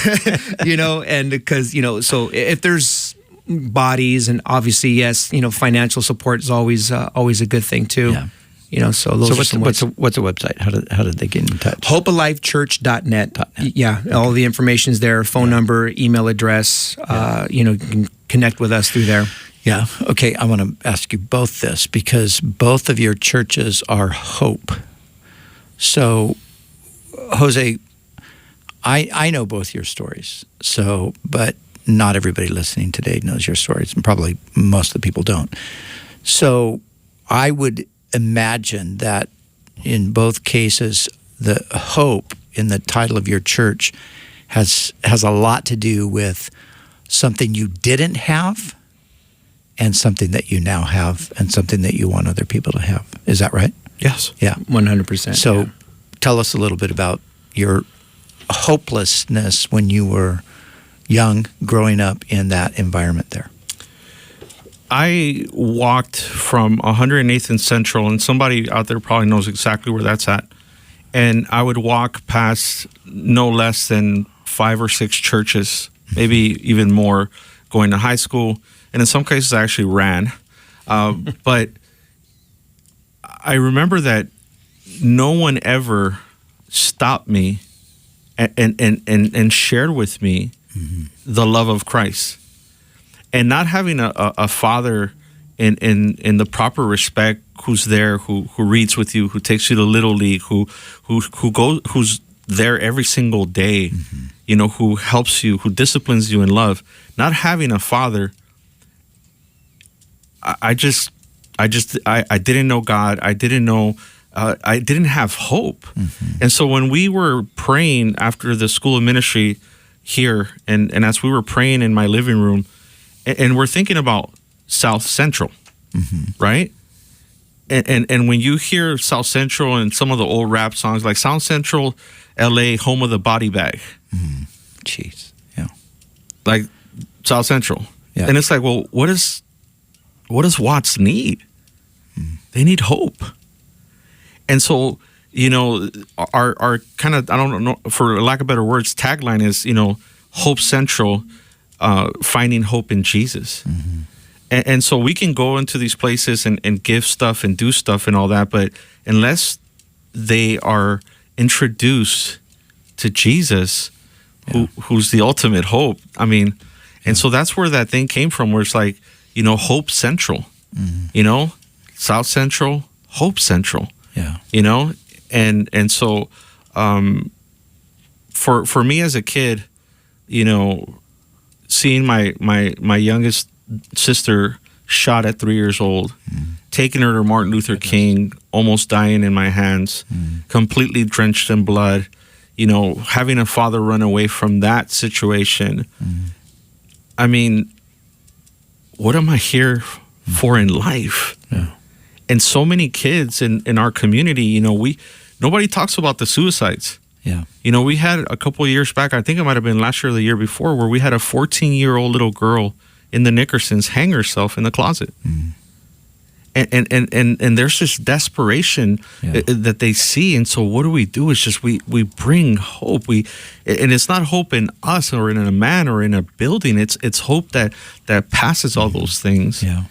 you know, and because, you know, so if there's bodies, and obviously, yes, you know, financial support is always a good thing too. Yeah. You know, so those are some ways. What's the website? How did they get in touch? HopeAliveChurch.net. Yeah, okay. All the information's there. Phone number, email address. You know, you can connect with us through there. Yeah. Okay. I want to ask you both this, because both of your churches are Hope. So, Jose, I know both your stories. So, but not everybody listening today knows your stories, and probably most of the people don't. So, I would imagine that in both cases, the hope in the title of your church has a lot to do with something you didn't have and something that you now have and something that you want other people to have. Is that right? Yes. Yeah. 100%. So tell us a little bit about your hopelessness when you were young, growing up in that environment there. I walked from 108th and Central, and somebody out there probably knows exactly where that's at. And I would walk past no less than 5 or 6 churches, maybe even more, going to high school. And in some cases, I actually ran. But I remember that no one ever stopped me and shared with me the love of Christ. And not having a father in the proper respect, who's there, who reads with you, who takes you to Little League, who's there every single day, you know, who helps you, who disciplines you in love. Not having a father, I didn't know God. I didn't know. I didn't have hope. And so when we were praying after the School of Ministry here, and as we were praying in my living room, and we're thinking about South Central, right? And when you hear South Central and some of the old rap songs, like South Central, LA, home of the body bag. Jeez, yeah. Like South Central. Yeah. And it's like, well, what does Watts need? They need hope. And so, our kind of, I don't know, for lack of better words, tagline is, Hope Central, finding hope in Jesus. Mm-hmm. And so we can go into these places and give stuff and do stuff and all that, but unless they are introduced to Jesus, who's the ultimate hope, I mean, and so that's where that thing came from, where it's like, Hope Central, South Central, Hope Central, and so for me as a kid, seeing my youngest sister shot at 3 years old, taking her to Martin Luther King, almost dying in my hands, completely drenched in blood, having a father run away from that situation. I mean, what am I here for in life? Yeah. And so many kids in our community, nobody talks about the suicides. Yeah. We had a couple of years back, I think it might have been last year or the year before, where we had a 14-year-old little girl in the Nickersons hang herself in the closet. And there's this desperation that they see. And so what do? Is just we bring hope. And it's not hope in us or in a man or in a building. It's hope that passes all those things. Yeah.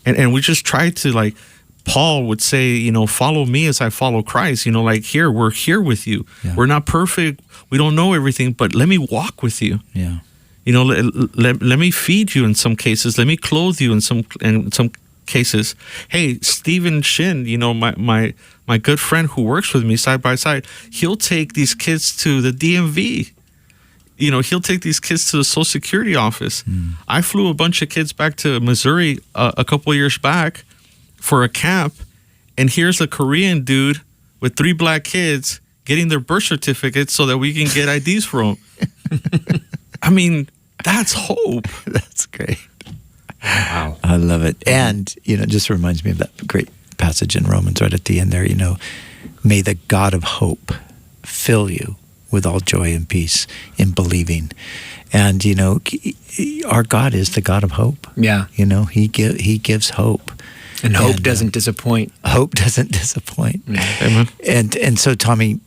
And we just try to, like Paul would say, follow me as I follow Christ. We're here with you. Yeah. We're not perfect. We don't know everything, but let me walk with you. Yeah. Let me feed you in some cases. Let me clothe you in some cases. Hey, Stephen Shin, my good friend who works with me side by side, he'll take these kids to the DMV. He'll take these kids to the Social Security office. I flew a bunch of kids back to Missouri a couple of years back for a camp, and here's a Korean dude with 3 black kids getting their birth certificates so that we can get IDs for them. I mean, that's hope. That's great. Wow. I love it. And, it just reminds me of that great passage in Romans right at the end there, may the God of hope fill you with all joy and peace in believing. And, our God is the God of hope. Yeah. He gives hope. And hope doesn't disappoint. Hope doesn't disappoint. Amen. And so, Tommy,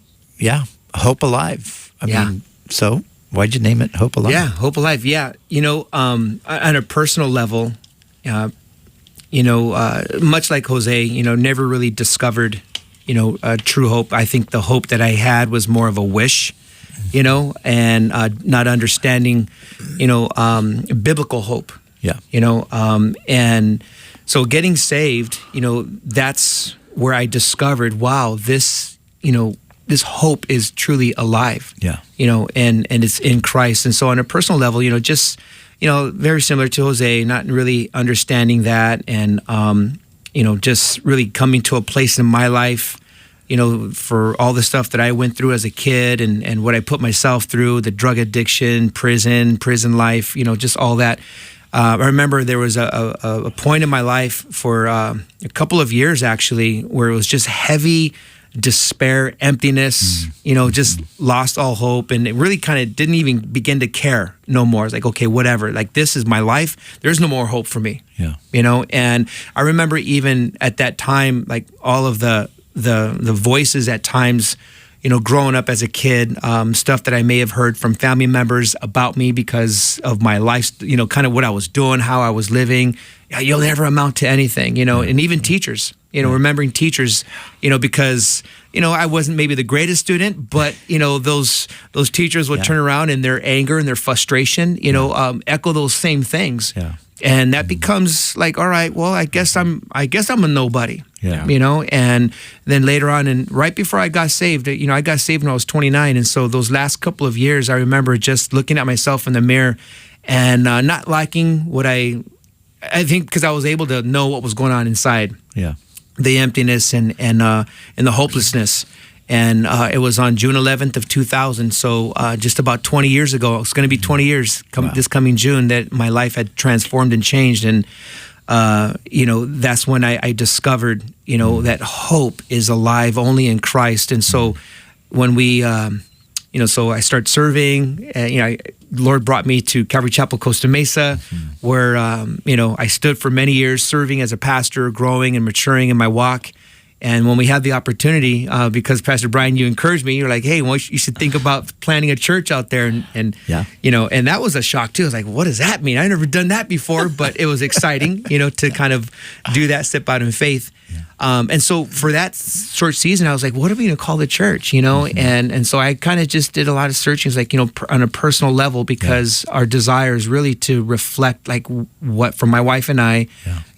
Hope Alive. I mean, so why'd you name it Hope Alive? Yeah, Hope Alive. Yeah. On a personal level, much like Jose, never really discovered, true hope. I think the hope that I had was more of a wish, and not understanding, biblical hope. Yeah. And so getting saved, that's where I discovered, wow, this hope is truly alive. Yeah. And it's in Christ. And so on a personal level, just, very similar to Jose, not really understanding that and, just really coming to a place in my life, for all the stuff that I went through as a kid and what I put myself through, the drug addiction, prison life, just all that. I remember there was a point in my life for a couple of years, actually, where it was just heavy despair, emptiness, just lost all hope. And it really kind of didn't even begin to care no more. It's like, okay, whatever. Like, this is my life. There's no more hope for me. Yeah. And I remember even at that time, like all of the voices at times, growing up as a kid, stuff that I may have heard from family members about me because of my life, kind of what I was doing, how I was living. You'll never amount to anything, and even teachers, remembering teachers, because, I wasn't maybe the greatest student, but, those teachers would turn around and their anger and their frustration, echo those same things. Yeah. And that becomes like, all right, well, I guess I'm a nobody. Yeah. And then later on, and right before I got saved, I got saved when I was 29. And so those last couple of years, I remember just looking at myself in the mirror and not liking what I think, because I was able to know what was going on inside. Yeah. The emptiness and the hopelessness. And it was on June 11th of 2000. So just about 20 years ago, it's going to be 20 years this coming June that my life had transformed and changed. And, that's when I discovered, that hope is alive only in Christ. And so when we, so I started serving, Lord brought me to Calvary Chapel, Costa Mesa, where, I stood for many years serving as a pastor, growing and maturing in my walk. And when we had the opportunity, because Pastor Brian, you encouraged me, you're like, hey, well, you should think about planning a church out there. And and that was a shock too. I was like, what does that mean? I've never done that before, but it was exciting, to kind of do that, step out in faith. And so for that short season, I was like, what are we going to call the church, And so I kind of just did a lot of searching, like, on a personal level, because our desire is really to reflect, like, what, for my wife and I,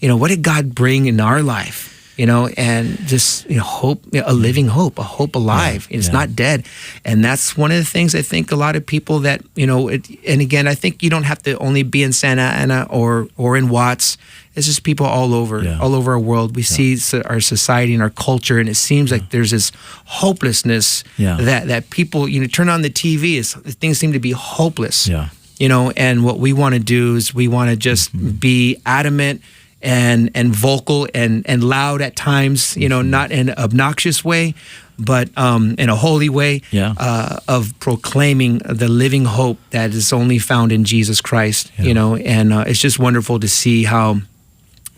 what did God bring in our life? And just, hope, a living hope, a hope alive. It's not dead. And that's one of the things I think a lot of people that, and again, I think you don't have to only be in Santa Ana or in Watts. It's just people all over our world. We see our society and our culture, and it seems like there's this hopelessness that people, turn on the TV, things seem to be hopeless. And what we want to do is we want to just be adamant and vocal and loud at times, not in an obnoxious way, but in a holy way, of proclaiming the living hope that is only found in Jesus Christ, and it's just wonderful to see how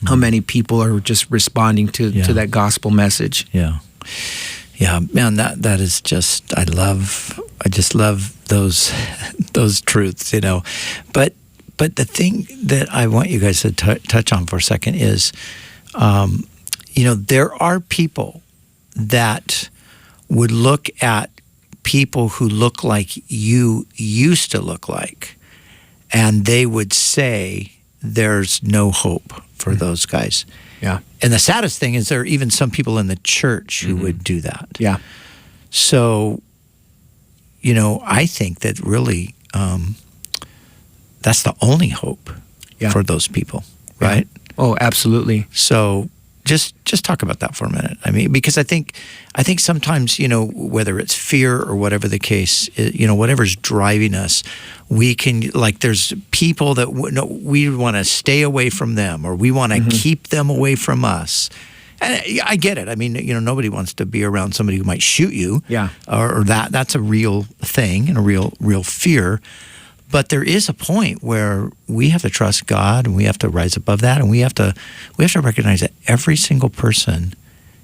many people are just responding to that gospel message. Yeah, man, that is just, I just love those truths, But the thing that I want you guys to touch on for a second is, there are people that would look at people who look like you used to look like, and they would say there's no hope for those guys. Yeah. And the saddest thing is there are even some people in the church who would do that. Yeah. So, I think that really... that's the only hope for those people, right? Oh, absolutely. So just talk about that for a minute. I mean, because I think sometimes, whether it's fear or whatever the case, whatever's driving us, we can, like, there's people that we want to stay away from them, or we want to keep them away from us. And I get it. I mean, nobody wants to be around somebody who might shoot you. Yeah. Or that's a real thing and a real fear. But there is a point where we have to trust God, and we have to rise above that, and we have to recognize that every single person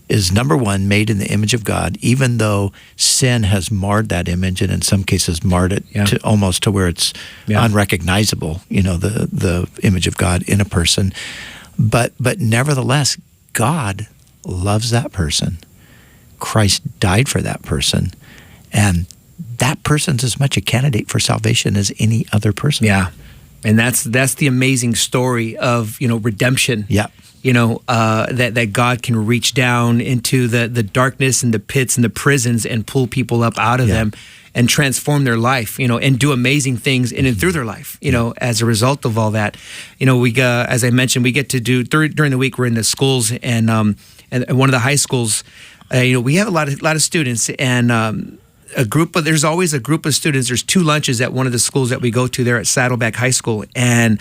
is, number one, made in the image of God, even though sin has marred that image, and in some cases marred it to almost to where it's unrecognizable. The image of God in a person, but nevertheless, God loves that person. Christ died for that person, and that person's as much a candidate for salvation as any other person. Yeah. And that's the amazing story of, redemption. Yeah. That God can reach down into the darkness and the pits and the prisons and pull people up out of them and transform their life, and do amazing things in and through their life, as a result of all that. We, as I mentioned, we get to do during the week, we're in the schools, and one of the high schools, we have a lot of students, and there's always a group of students. There's 2 lunches at one of the schools that we go to there at Saddleback High School. And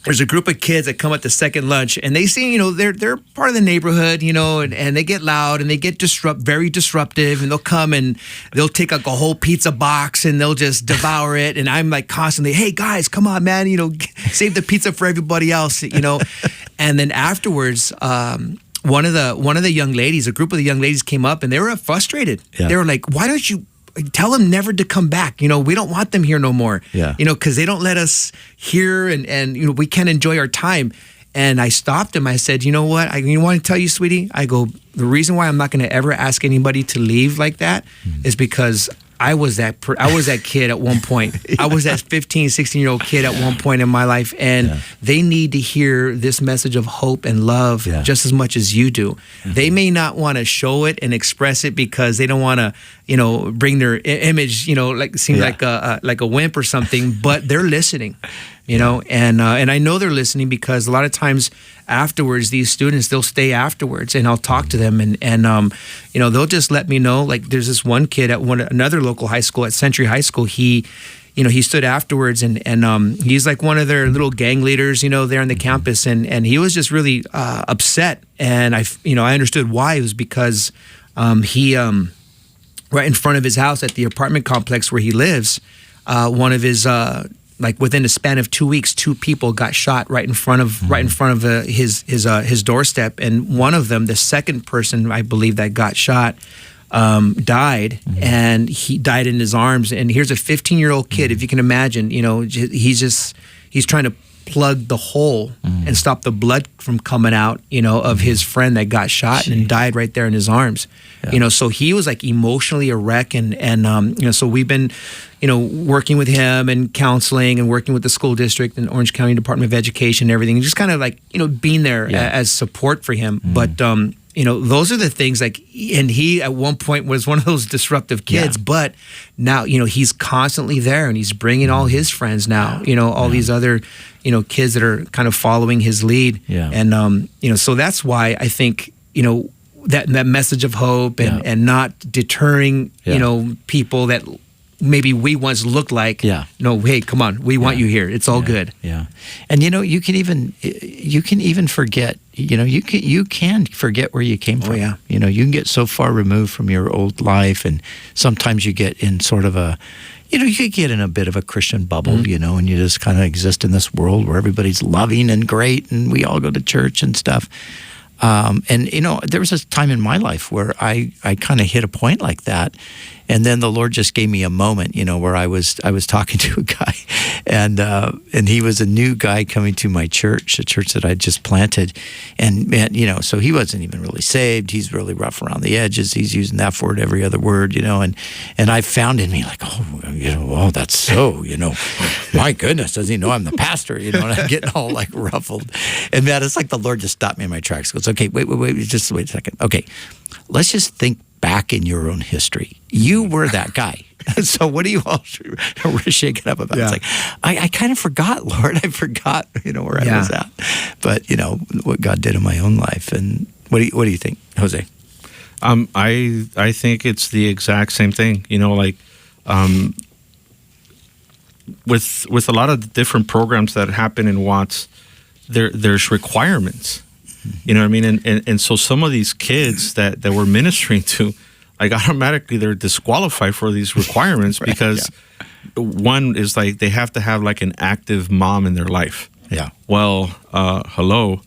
there's a group of kids that come at the second lunch, and they see, they're part of the neighborhood, and they get loud and they get very disruptive, and they'll come and they'll take like a whole pizza box and they'll just devour it. And I'm like constantly, hey guys, come on, man, save the pizza for everybody else, And then afterwards, one of the young ladies, a group of the young ladies came up, and they were frustrated. Yeah. They were like, why don't you tell them never to come back? We don't want them here no more. Yeah. Because they don't let us here, and we can't enjoy our time. And I stopped them. I said, you know what? I want to tell you, sweetie, I go, the reason why I'm not going to ever ask anybody to leave like that is because I was that kid at one point. I was that 15, 16-year-old kid at one point in my life, and they need to hear this message of hope and love just as much as you do. They may not want to show it and express it because they don't want to, bring their image, seem like a wimp or something, but they're listening. And I know they're listening because a lot of times afterwards, these students, they'll stay afterwards, and I'll talk to them, and they'll just let me know. Like, there's this one kid at another local high school, at Century High School. He stood afterwards, and he's like one of their little gang leaders, there on the campus, and he was just really upset, and I understood why. It was because he right in front of his house at the apartment complex where he lives, one of his like within a span of 2 weeks, 2 people got shot right in front of his doorstep, and one of them, the second person I believe that got shot, died, and he died in his arms. And here's a 15-year-old kid, if you can imagine, he's trying to plug the hole and stop the blood from coming out, of his friend that got shot and died right there in his arms. Yeah. So he was like emotionally a wreck, and so we've been, working with him and counseling and working with the school district and Orange County Department of Education and everything, just kind of like, being there as support for him. But, those are the things like, and he at one point was one of those disruptive kids, but now, he's constantly there, and he's bringing all his friends now, all these other, kids that are kind of following his lead. Yeah. And, so that's why I think, that message of hope and not deterring, people that maybe we once looked like, no, hey, come on, we want you here. It's all good. Yeah. And, you can even forget, you can forget where you came from. Oh, yeah. You can get so far removed from your old life, and sometimes you get in sort of a, you could get in a bit of a Christian bubble, and you just kind of exist in this world where everybody's loving and great, and we all go to church and stuff. And there was a time in my life where I kind of hit a point like that, and then the Lord just gave me a moment, where I was talking to a guy, and he was a new guy coming to my church, a church that I just planted, and man, so he wasn't even really saved. He's really rough around the edges. He's using that word every other word, and I found in me like, oh, that's so, my goodness, does he know I'm the pastor? And I'm getting all like ruffled, and man, it's like the Lord just stopped me in my tracks. Goes, okay, wait, just wait a second. Okay, let's just think back in your own history. You were that guy. So what are you all shaking up about? Yeah. It's like, I kind of forgot, Lord. I forgot, where I was at. But, what God did in my own life. And what do you think, Jose? I think it's the exact same thing. With a lot of the different programs that happen in Watts, there's requirements. You know what I mean? And so some of these kids that we're ministering to, like automatically they're disqualified for these requirements because one is like they have to have like an active mom in their life. Yeah. Well, hello.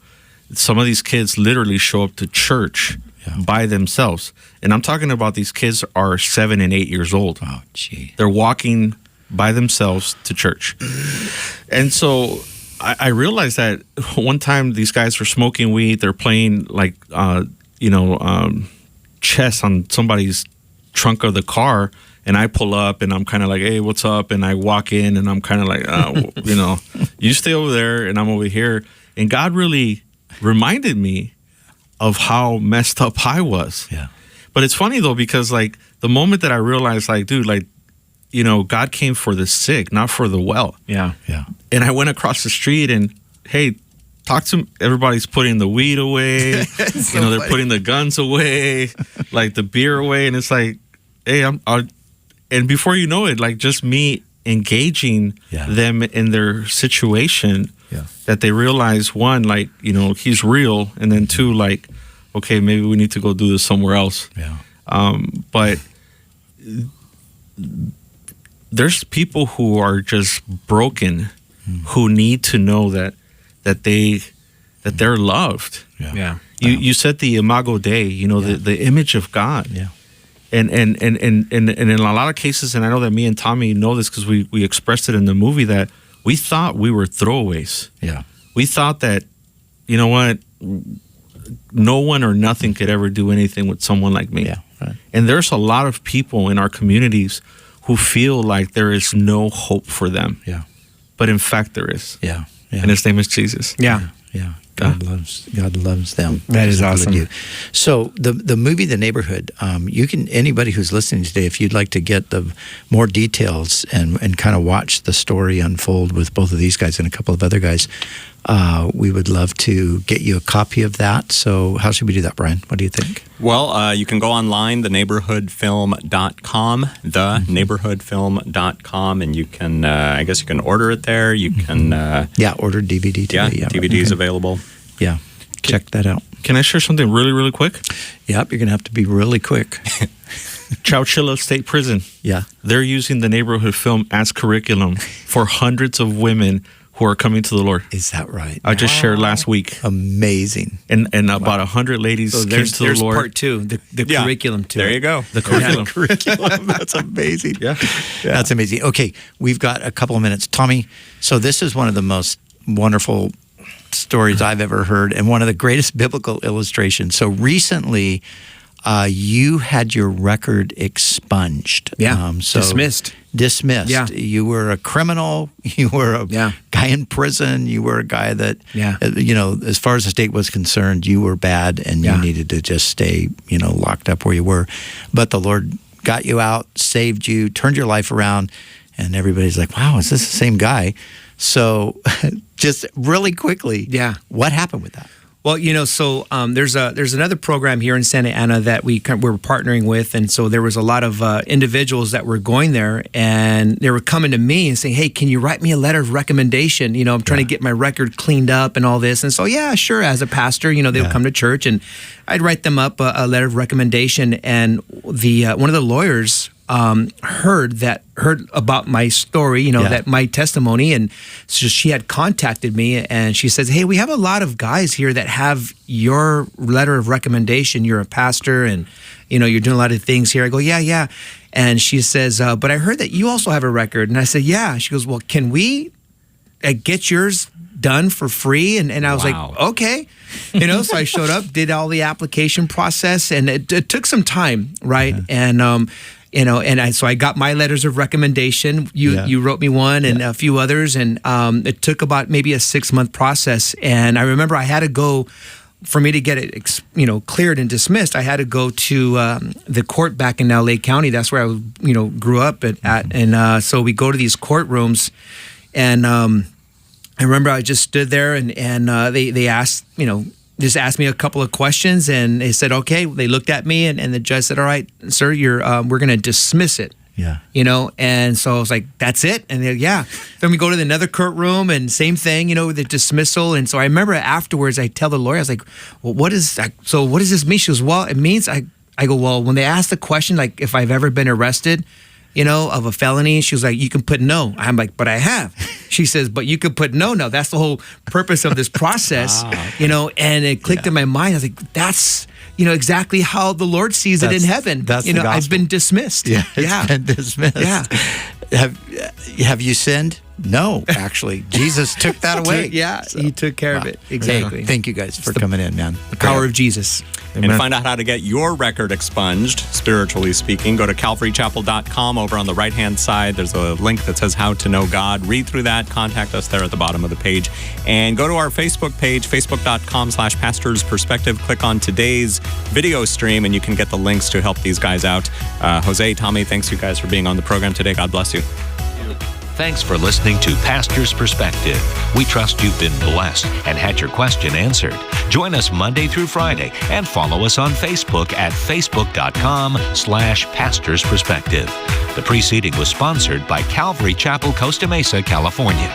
Some of these kids literally show up to church by themselves. And I'm talking about these kids are 7 and 8 years old. Oh, gee. They're walking by themselves to church. And so I realized that one time these guys were smoking weed. They're playing like, chess on somebody's trunk of the car. And I pull up and I'm kind of like, hey, what's up? And I walk in and I'm kind of like, you stay over there and I'm over here. And God really reminded me of how messed up I was. Yeah. But it's funny though, because like the moment that I realized like, dude, like, God came for the sick, not for the well. Yeah. Yeah. And I went across the street and, hey, talk to everybody's putting the weed away. They're putting the guns away, like the beer away. And it's like, hey, and before you know it, like just me engaging them in their situation, that they realize one, like, he's real. And then two, like, okay, maybe we need to go do this somewhere else. Yeah. But there's people who are just broken, who need to know that they're loved. Yeah. You said the Imago Dei, the image of God. Yeah. And in a lot of cases, and I know that me and Tommy know this because we expressed it in the movie, that we thought we were throwaways. Yeah. We thought that, no one or nothing could ever do anything with someone like me. Yeah. Right. And there's a lot of people in our communities who feel like there is no hope for them. Yeah. But in fact, there is. Yeah. Yeah. And his name is Jesus. Yeah. Yeah. God loves them. That is awesome. So the movie The Neighborhood, anybody who's listening today, if you'd like to get the more details and kind of watch the story unfold with both of these guys and a couple of other guys, we would love to get you a copy of that. So how should we do that, Brian? What do you think? Well, you can go online, theneighborhoodfilm.com, theneighborhoodfilm.com, and you can, I guess you can order it there. You can... order DVD today. Yeah, DVD's available. Yeah, check that out. Can I share something really, really quick? Yep, you're going to have to be really quick. Chowchilla State Prison. Yeah. They're using the neighborhood film as curriculum for hundreds of women who are coming to the Lord. Is that right? I just shared last week. Amazing. And about 100 ladies So came to the there's Lord. part two, the curriculum too. There you go. The curriculum. Curriculum. That's amazing. Yeah. That's amazing. Okay, we've got a couple of minutes. Tommy, so this is one of the most wonderful stories I've ever heard and one of the greatest biblical illustrations. So recently, you had your record expunged. Yeah, dismissed. Dismissed. Yeah. You were a criminal. You were a guy in prison. You were a guy that, as far as the state was concerned, you were bad and you needed to just stay, locked up where you were. But the Lord got you out, saved you, turned your life around, and everybody's like, wow, is this the same guy? So just really quickly, what happened with that? Well, so there's another program here in Santa Ana that we're partnering with, and so there was a lot of individuals that were going there, and they were coming to me and saying, "Hey, can you write me a letter of recommendation? I'm trying to get my record cleaned up and all this." And so, yeah, sure. As a pastor, they would come to church, and I'd write them up a letter of recommendation. And the one of the lawyers heard about my story, that my testimony, and so she had contacted me and she says, "Hey, we have a lot of guys here that have your letter of recommendation. You're a pastor and you're doing a lot of things here." I go, yeah. And she says, "But I heard that you also have a record." And I said, "Yeah." She goes, "Well, can we get yours done for free?" And I was like, "Okay." So I showed up, did all the application process, and it took some time, right? And so I got my letters of recommendation. You wrote me one and a few others, and it took about maybe a 6-month process. And I remember I had to go, for me to get it, cleared and dismissed, I had to go to the court back in LA County. That's where I, grew up at. And so we go to these courtrooms, and I remember I just stood there, and they asked, just asked me a couple of questions, and they said, okay. They looked at me, and the judge said, "All right, sir, we're going to dismiss it." Yeah. And so I was like, "That's it?" And they're, "Yeah." Then we go to another courtroom, and same thing, the dismissal. And so I remember afterwards, I tell the lawyer, I was like, "Well, what does this mean?" She goes, "Well, it means," I go, "Well, when they ask the question, like if I've ever been arrested, of a felony," she was like, "You can put no." I'm like, "But I have." She says, "But you could put no. Now that's the whole purpose of this process," and it clicked in my mind. I was like, that's, exactly how the Lord sees it in heaven. That's the gospel. I've been dismissed. Yeah, it's been dismissed. Yeah. Have you sinned? No, actually. Jesus took that away. He took care of it. Exactly. Hey, thank you guys for coming in, man. The power of Jesus. And find out how to get your record expunged, spiritually speaking. Go to calvarychapel.com. Over on the right-hand side, there's a link that says How to Know God. Read through that. Contact us there at the bottom of the page. And go to our Facebook page, facebook.com/pastorsperspective. Click on today's video stream, and you can get the links to help these guys out. Jose, Tommy, thanks you guys for being on the program today. God bless you. Thanks for listening to Pastor's Perspective. We trust you've been blessed and had your question answered. Join us Monday through Friday and follow us on Facebook at facebook.com/pastorsperspective. The preceding was sponsored by Calvary Chapel, Costa Mesa, California.